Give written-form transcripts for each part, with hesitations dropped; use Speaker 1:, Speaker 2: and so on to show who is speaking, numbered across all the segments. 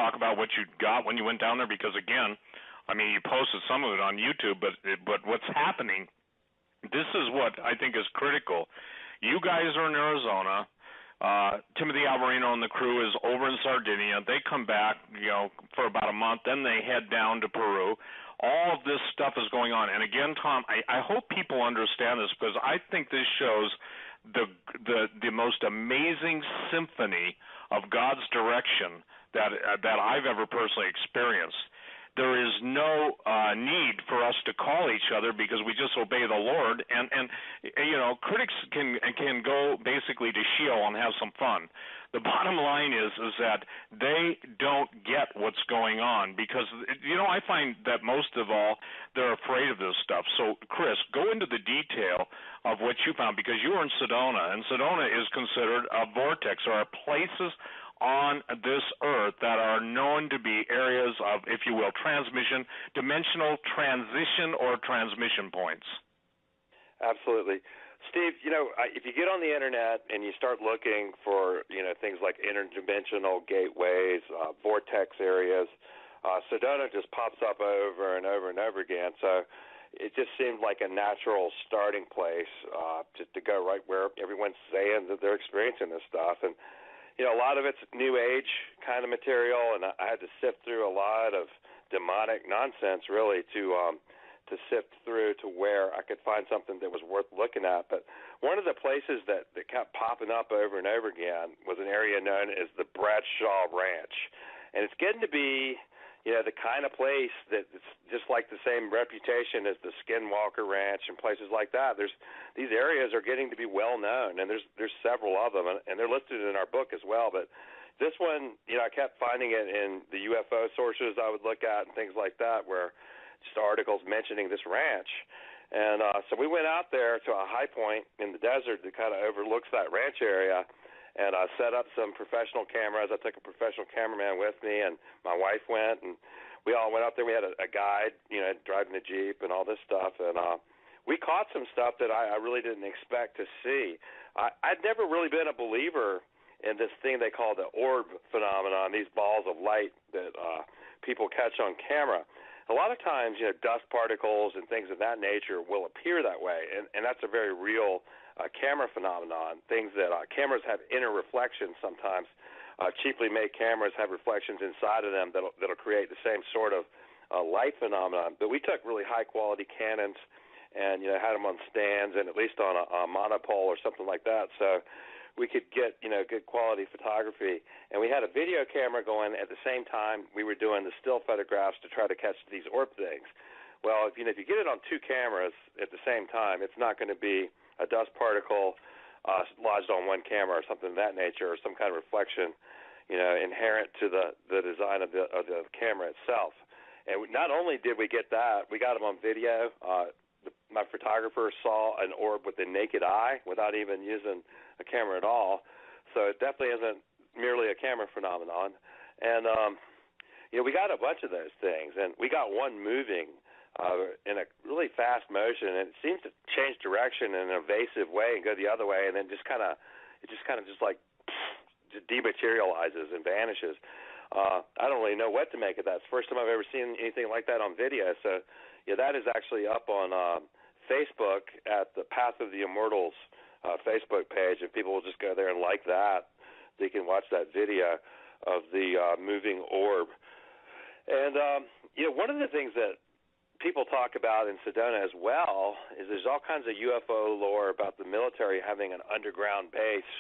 Speaker 1: talk about what you got when you went down there? Because again, I mean, you posted some of it on YouTube, but what's happening? This is what I think is critical. You guys are in Arizona. Timothy Alvarino and the crew is over in Sardinia. They come back, for about a month. Then they head down to Peru. All of this stuff is going on. And again, Tom, I hope people understand this, because I think this shows the most amazing symphony of God's direction that I've ever personally experienced. There is no need for us to call each other, because we just obey the Lord. And critics can go basically to Sheol and have some fun. The bottom line is that they don't get what's going on, because I find that most of all they're afraid of this stuff. So Chris, go into the detail of what you found, because you were in Sedona, and Sedona is considered a vortex. There are places on this earth that are known to be areas of, if you will, dimensional transition or transmission points.
Speaker 2: Absolutely. Steve, if you get on the internet and you start looking for, things like interdimensional gateways, vortex areas, Sedona just pops up over and over and over again. So it just seemed like a natural starting place to go right where everyone's saying that they're experiencing this stuff. And a lot of it's New Age kind of material, and I had to sift through a lot of demonic nonsense, really, to sift through to where I could find something that was worth looking at. But one of the places that kept popping up over and over again was an area known as the Bradshaw Ranch. And it's getting to be, the kind of place that's just like the same reputation as the Skinwalker Ranch and places like that. These areas are getting to be well known, and there's several of them, and they're listed in our book as well. But this one, I kept finding it in the UFO sources I would look at and things like that, where just articles mentioning this ranch. And so we went out there to a high point in the desert that kind of overlooks that ranch area, and I set up some professional cameras. I took a professional cameraman with me, and my wife went, and we all went out there. We had a guide, driving the Jeep and all this stuff, and we caught some stuff that I really didn't expect to see. I'd never really been a believer in this thing they call the orb phenomenon, these balls of light that people catch on camera. A lot of times, dust particles and things of that nature will appear that way, and that's a very real camera phenomenon. Things that cameras have inner reflections sometimes. Cheaply made cameras have reflections inside of them that'll create the same sort of light phenomenon. But we took really high-quality Canons and had them on stands and at least on a monopole or something like that, so we could get good quality photography. And we had a video camera going at the same time we were doing the still photographs to try to catch these orb things. Well, if you get it on two cameras at the same time, it's not going to be a dust particle lodged on one camera or something of that nature, or some kind of reflection, inherent to the design of the camera itself. And not only did we get that, we got them on video. My photographer saw an orb with the naked eye without even using a camera at all. So it definitely isn't merely a camera phenomenon. And we got a bunch of those things, and we got one moving in a really fast motion, and it seems to change direction in an evasive way and go the other way, and then just dematerializes and vanishes. I don't really know what to make of that. It's the first time I've ever seen anything like that on video. So, that is actually up on Facebook at the Path of the Immortals Facebook page, and people will just go there and like that. They can watch that video of the moving orb. And one of the things that people talk about in Sedona as well is there's all kinds of UFO lore about the military having an underground base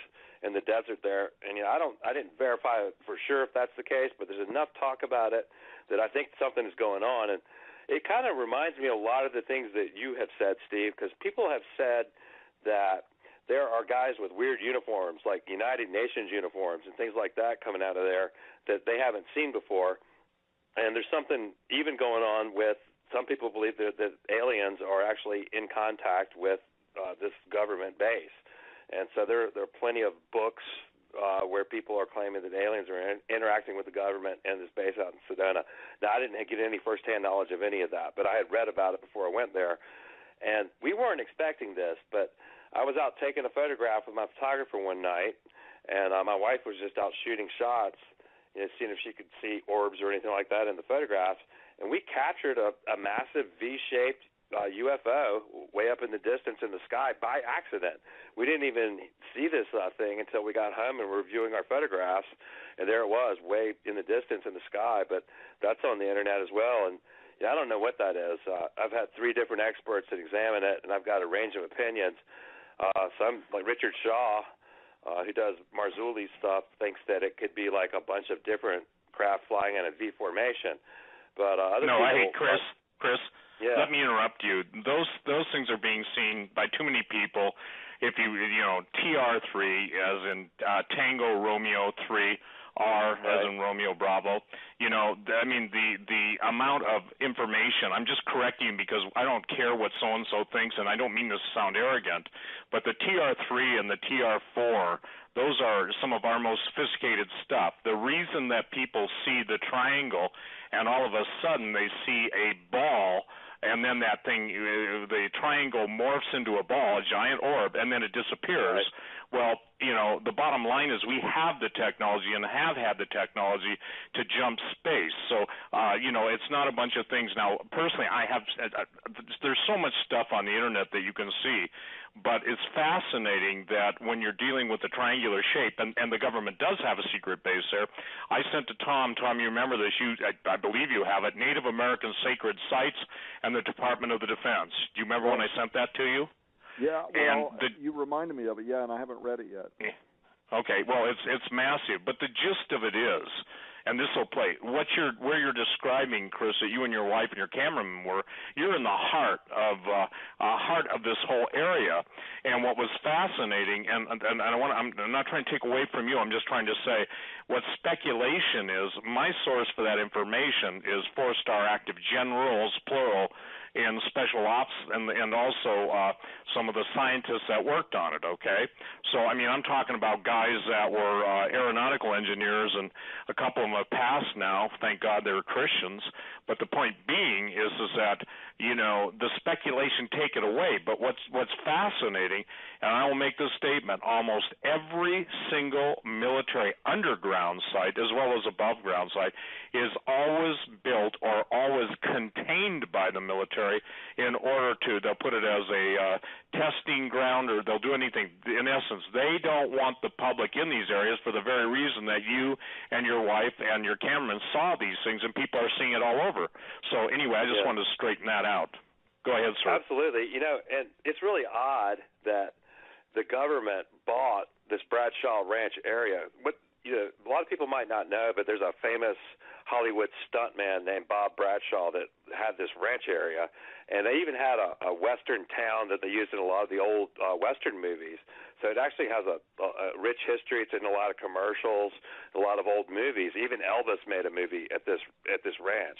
Speaker 2: in the desert there. And I didn't verify for sure if that's the case, but there's enough talk about it that I think something is going on. And it kind of reminds me a lot of the things that you have said, Steve, because people have said that there are guys with weird uniforms, like United Nations uniforms and things like that coming out of there that they haven't seen before. And there's something even going on with some people believe that aliens are actually in contact with this government base. And so there are plenty of books where people are claiming that aliens are interacting with the government and this base out in Sedona. Now, I didn't get any firsthand knowledge of any of that, but I had read about it before I went there. And we weren't expecting this, but I was out taking a photograph with my photographer one night, and my wife was just out shooting shots, seeing if she could see orbs or anything like that in the photographs. And we captured a massive V-shaped UFO way up in the distance in the sky by accident. We didn't even see this thing until we got home and were viewing our photographs, and there it was, way in the distance in the sky. But that's on the internet as well, and I don't know what that is. I've had 3 different experts that examine it, and I've got a range of opinions. Some, like Richard Shaw, who does Marzulli stuff, thinks that it could be like a bunch of different craft flying in a V formation. But other people,
Speaker 1: hey, Chris.
Speaker 2: Yeah.
Speaker 1: Let me interrupt you. Those things are being seen by too many people. If you TR3 as in Tango Romeo 3. R as in Romeo Bravo. I mean the amount of information. I'm just correcting you because I don't care what so and so thinks, and I don't mean this to sound arrogant, but the TR3 and the TR4, those are some of our most sophisticated stuff. The reason that people see the triangle and all of a sudden they see a ball, and then that thing, the triangle morphs into a ball, a giant orb, and then it disappears.
Speaker 2: Right.
Speaker 1: Well, the bottom line is we have the technology and have had the technology to jump space. So, it's not a bunch of things. Now, personally, there's so much stuff on the internet that you can see, but it's fascinating that when you're dealing with the triangular shape, and the government does have a secret base there. I sent to Tom, you remember this, I believe you have it, Native American Sacred Sites and the Department of the Defense. Do you remember when I sent that to you?
Speaker 3: Yeah, well, you reminded me of it, and I haven't read it yet.
Speaker 1: Okay, well, it's massive, but the gist of it is, and this will play, where you're describing, Chris, that you and your wife and your cameraman were, you're in the heart of this whole area. And what was fascinating, and I'm not trying to take away from you, I'm just trying to say what speculation is. My source for that information is 4-star active generals, plural, in special ops, and also some of the scientists that worked on it, okay? So, I mean, I'm talking about guys that were aeronautical engineers, and a couple of them have passed now. Thank God they were Christians. But the point being is that, the speculation, take it away. But what's fascinating, and I will make this statement, almost every single military underground site, as well as above ground site, is always built or always contained by the military in order to, they'll put it as a testing ground, or they'll do anything. In essence, they don't want the public in these areas for the very reason that you and your wife and your cameraman saw these things, and people are seeing it all over. So anyway, I just wanted to straighten that out. Go ahead, sir.
Speaker 2: Absolutely. And it's really odd that the government bought this Bradshaw Ranch area. A lot of people might not know, but there's a famous Hollywood stuntman named Bob Bradshaw that had this ranch area, and they even had a western town that they used in a lot of the old western movies. So it actually has a rich history. It's in a lot of commercials, a lot of old movies. Even Elvis made a movie at this ranch.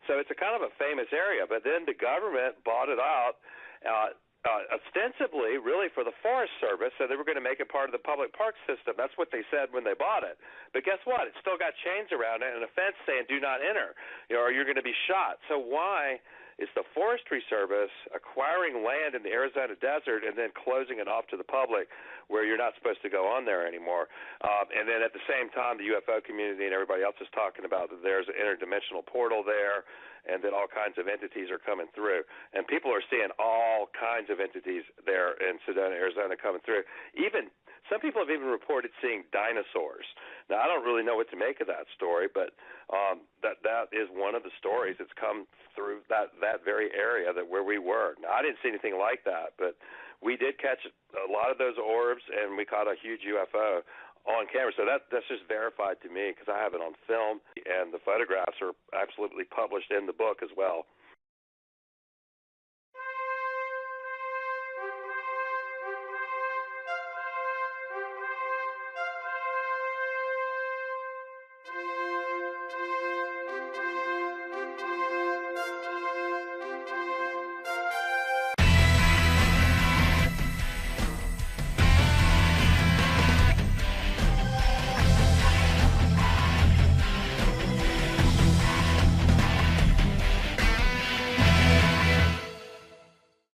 Speaker 2: So it's a kind of a famous area. But then the government bought it out. Ostensibly, really for the Forest Service, so they were going to make it part of the public park system. That's what they said when they bought it. But guess what? It's still got chains around it and a fence saying "Do not enter," or you're going to be shot. So why is the Forestry Service acquiring land in the Arizona desert and then closing it off to the public, where you're not supposed to go on there anymore? And then at the same time, the UFO community and everybody else is talking about that there's an interdimensional portal there, and that all kinds of entities are coming through. And people are seeing all kinds of entities there in Sedona, Arizona coming through. Even some people have even reported seeing dinosaurs. Now, I don't really know what to make of that story, but that is one of the stories that's come through that very area where we were. Now, I didn't see anything like that, but we did catch a lot of those orbs, and we caught a huge UFO on camera. So that's just verified to me because I have it on film, and the photographs are absolutely published in the book as well.